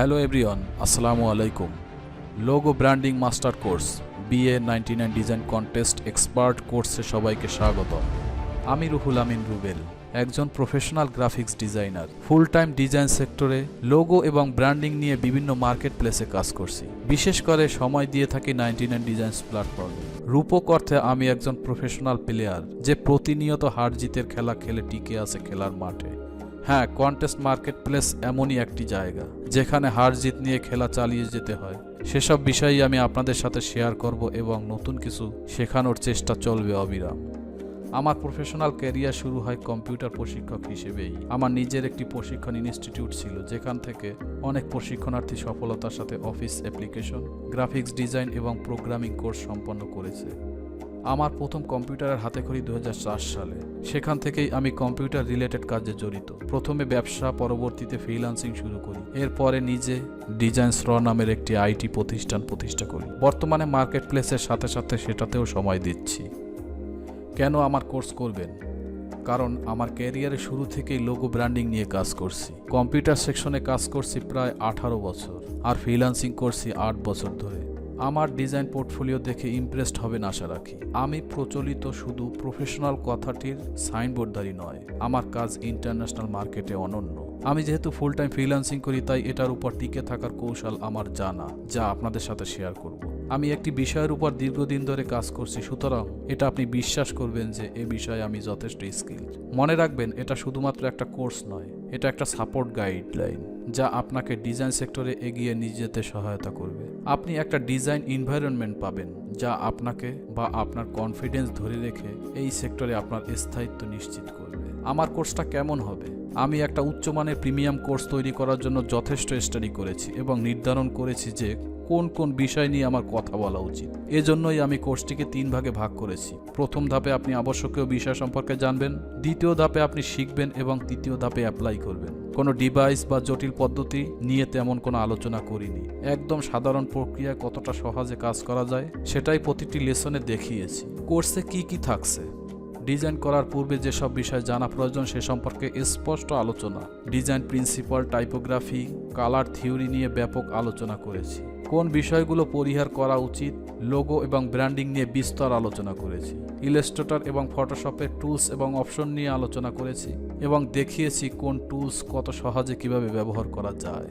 Hello everyone, আসসালামু আলাইকুম। Logo branding master course BA 99 design contest expert কোর্সে সবাইকে স্বাগত। আমি রুহুল আমিন রুবেল, একজন professional graphics designer. Full time design সেক্টরে লোগো এবং ব্র্যান্ডিং নিয়ে বিভিন্ন মার্কেট প্লেসে কাজ করছি। বিশেষ করে সময় দিয়ে থাকি 99 ডিজাইনস প্ল্যাটফর্মে। রূপক অর্থে আমি একজন প্রফেশনাল প্লেয়ার যে প্রতিনিয়ত হার জিতের খেলা খেলে টিকে আছে খেলার মাঠে। হ্যাঁ, কন্টেস্ট মার্কেট প্লেস এমনই একটি জায়গা যেখানে হার জিত নিয়ে খেলা চালিয়ে যেতে হয়। সেসব বিষয়ই আমি আপনাদের সাথে শেয়ার করব এবং নতুন কিছু শেখানোর চেষ্টা চলবে অবিরাম। আমার প্রফেশনাল ক্যারিয়ার শুরু হয় কম্পিউটার প্রশিক্ষক হিসেবেই। আমার নিজের একটি প্রশিক্ষণ ইনস্টিটিউট ছিল, যেখান থেকে অনেক প্রশিক্ষণার্থী সফলতার সাথে অফিস অ্যাপ্লিকেশন, গ্রাফিক্স ডিজাইন এবং প্রোগ্রামিং কোর্স সম্পন্ন করেছে। আমার প্রথম কম্পিউটারের হাতেখড়ি 2004 সালে। সেখান থেকেই আমি কম্পিউটার রিলেটেড কাজে জড়িত। প্রথমে ব্যবসা, পরবর্তীতে ফ্রিল্যান্সিং শুরু করি। এরপরে নিজে ডিজাইনস নামের একটি আইটি প্রতিষ্ঠান প্রতিষ্ঠা করি। বর্তমানে মার্কেট প্লেসের সাথে সাথে সেটাতেও সময় দিচ্ছি। কেন আমার কোর্স করবেন? কারণ আমার ক্যারিয়ারের শুরু থেকেই লোগো ব্র্যান্ডিং নিয়ে কাজ করছি। কম্পিউটার সেকশনে কাজ করছি প্রায় 18 বছর, আর ফ্রিল্যান্সিং করছি 8 বছর ধরে। আমার ডিজাইন পোর্টফোলিও দেখে ইমপ্রেসড হবেন আশা রাখি। আমি প্রচলিত শুধু প্রফেশনাল কথাটির সাইনবোর্ডধারী নয়, আমার কাজ ইন্টারন্যাশনাল মার্কেটে অনন্য। আমি যেহেতু ফুল টাইম ফ্রিল্যান্সিং করি, তাই এটার উপর টিকে থাকার কৌশল আমার জানা, যা আপনাদের সাথে শেয়ার করব। আমি একটি বিষয়ের উপর দীর্ঘদিন ধরে কাজ করছি, সুতরাং এটা আপনি বিশ্বাস করবেন যে এ বিষয়ে আমি যথেষ্ট স্কিল। মনে রাখবেন, এটা শুধুমাত্র একটা কোর্স নয়, এটা একটা সাপোর্ট গাইডলাইন যা আপনাকে ডিজাইন সেক্টরে এগিয়ে নিয়ে যেতে সহায়তা করবে। আপনি একটা ডিজাইন এনভায়রনমেন্ট পাবেন যা আপনাকে বা আপনার কনফিডেন্স ধরে রেখে এই সেক্টরে আপনার স্থায়িত্ব নিশ্চিত করবে। আমার কোর্সটা কেমন হবে? আমি একটা উচ্চমানের প্রিমিয়াম কোর্স তৈরি করার জন্য যথেষ্ট স্টাডি করেছি এবং নির্ধারণ করেছি যে কোন কোন বিষয় নিয়ে আমার কথা বলা উচিত। এজন্যই আমি কোর্সটিকে 3 ভাগে ভাগ করেছি। প্রথম ধাপে আপনি আবশ্যকীয় বিষয় সম্পর্কে জানবেন, দ্বিতীয় ধাপে আপনি শিখবেন এবং তৃতীয় ধাপে অ্যাপ্লাই করবেন। কোনো ডিভাইস বা জটিল পদ্ধতি নিয়ে তেমন কোনো আলোচনা করিনি। একদম সাধারণ প্রক্রিয়ায় কতটা সহজে কাজ করা যায় সেটাই প্রতিটি লেসনে দেখিয়েছি। কোর্সে কি কি থাকছে? ডিজাইন করার পূর্বে যেসব বিষয় জানা প্রয়োজন সে সম্পর্কে স্পষ্ট আলোচনা। Design principal, typography, colour theory নিয়ে ব্যাপক আলোচনা করেছি। কোন বিষয়গুলো পরিহার করা উচিত, লোগো এবং ব্র্যান্ডিং নিয়ে বিস্তর আলোচনা করেছি। ইলাস্ট্রেটর এবং ফটোশপের টুলস এবং অপশন নিয়ে আলোচনা করেছি এবং দেখিয়েছি কোন টুলস কত সহজে কিভাবে ব্যবহার করা যায়,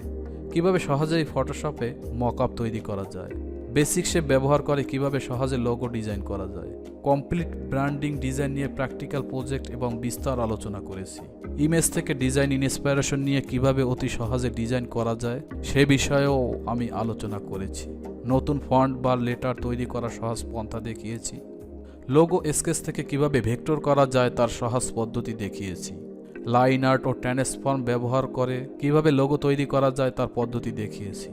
কিভাবে সহজেই ফটোশপে মকআপ তৈরি করা যায়, বেসিক্সে ব্যবহার করে কিভাবে সহজে লোগো ডিজাইন করা যায়। কমপ্লিট ব্র্যান্ডিং ডিজাইন নিয়ে প্র্যাকটিক্যাল প্রজেক্ট এবং বিস্তার আলোচনা করেছি। ইমেজ থেকে ডিজাইন ইন্সপিরেশন নিয়ে কিভাবে অতি সহজে ডিজাইন করা যায় সে বিষয়েও আমি আলোচনা করেছি। নতুন ফন্ট বা লেটার তৈরি করার সহজ পন্থা দেখিয়েছি। লোগো স্কেচ থেকে কিভাবে ভেক্টর করা যায় তার সহজ পদ্ধতি দেখিয়েছি। লাইন আর্ট ও ট্রান্সফর্ম ব্যবহার করে কিভাবে লোগো তৈরি করা যায় তার পদ্ধতি দেখিয়েছি।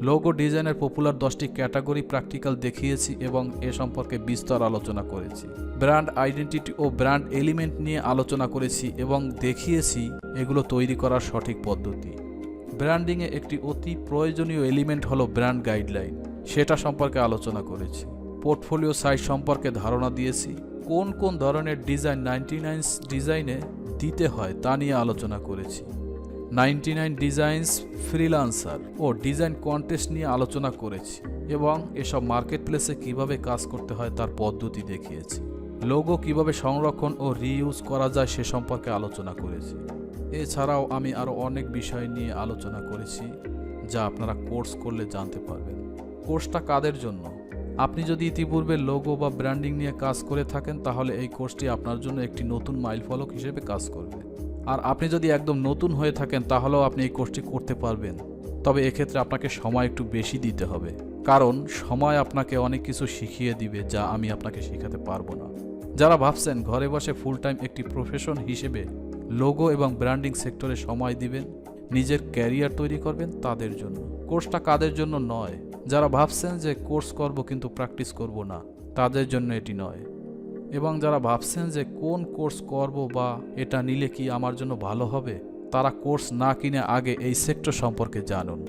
লোগো ডিজাইনের পপুলার 10টি ক্যাটাগরি প্র্যাকটিক্যাল দেখিয়েছি এবং এ সম্পর্কে বিস্তর আলোচনা করেছি। ব্র্যান্ড আইডেন্টিটি ও ব্র্যান্ড এলিমেন্ট নিয়ে আলোচনা করেছি এবং দেখিয়েছি এগুলো তৈরি করার সঠিক পদ্ধতি। ব্র্যান্ডিংয়ে একটি অতি প্রয়োজনীয় এলিমেন্ট হলো ব্র্যান্ড গাইডলাইন, সেটা সম্পর্কে আলোচনা করেছি। পোর্টফোলিও সাইজ সম্পর্কে ধারণা দিয়েছি। কোন কোন ধরনের ডিজাইন 99 ডিজাইনে দিতে হয় তা নিয়ে আলোচনা করেছি। 99 ডিজাইনস ফ্রিল্যান্সার ও ডিজাইন কন্টেস্ট নিয়ে আলোচনা করেছি এবং এসব মার্কেট প্লেসে কীভাবে কাজ করতে হয় তার পদ্ধতি দেখিয়েছি। লোগো কিভাবে সংরক্ষণ ও রিইউজ করা যায় সে সম্পর্কে আলোচনা করেছি। এছাড়াও আমি আরও অনেক বিষয় নিয়ে আলোচনা করেছি যা আপনারা কোর্স করলে জানতে পারবেন। কোর্সটা কাদের জন্য? আপনি যদি ইতিপূর্বে লোগো বা ব্র্যান্ডিং নিয়ে কাজ করে থাকেন তাহলে এই কোর্সটি আপনার জন্য একটি নতুন মাইলফলক হিসেবে কাজ করবে। আর আপনি যদি একদম নতুন হয়ে থাকেন তাহলেও আপনি এই কোর্সটি করতে পারবেন, তবে এক্ষেত্রে আপনাকে সময় একটু বেশি দিতে হবে, কারণ সময় আপনাকে অনেক কিছু শিখিয়ে দিবে যা আমি আপনাকে শেখাতে পারবো না। যারা ভাবছেন ঘরে বসে ফুল টাইম একটি প্রফেশন হিসেবে লোগো এবং ব্র্যান্ডিং সেক্টরে সময় দিবেন, নিজের ক্যারিয়ার তৈরি করবেন, তাদের জন্য কোর্সটা। কাদের জন্য নয়? যারা ভাবছেন যে কোর্স করব কিন্তু প্র্যাকটিস করব না, তাদের জন্য এটি নয়। এবং যারা ভাবছেন যে কোন কোর্স করব বা এটা নিলে কি আমার জন্য ভালো হবে, তারা কোর্স না কিনে আগে এই সেক্টর সম্পর্কে জানুন।